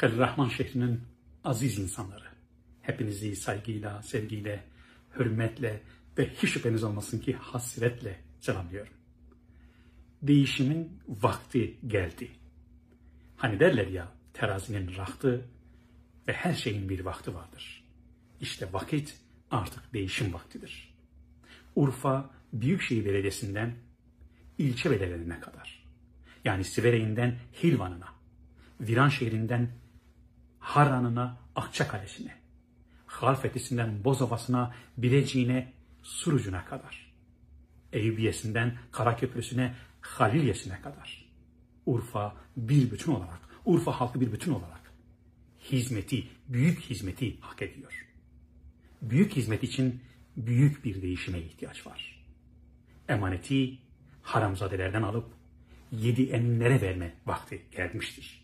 Halil Rahman şehrinin aziz insanları, hepinizi saygıyla, sevgiyle, hürmetle ve hiç şüpheniz olmasın ki hasretle selamlıyorum. Değişimin vakti geldi. Hani derler ya, terazinin rahtı ve her şeyin bir vakti vardır. İşte vakit artık değişim vaktidir. Urfa Büyükşehir Belediyesi'nden ilçe belediyelerine kadar, yani Siverek'inden Hilvan'ına, Viranşehir'inden Harran'ına, Akçakalesi'ne, Halfetisi'nden Bozova'sına, Bilecik'ine, Surucu'na kadar, Eyüpiyesi'nden Karaköprüsü'ne, Halilyesi'ne kadar, Urfa bir bütün olarak, Urfa halkı bir bütün olarak hizmeti, büyük hizmeti hak ediyor. Büyük hizmet için büyük bir değişime ihtiyaç var. Emaneti haramzadelerden alıp 7 eminlere verme vakti gelmiştir.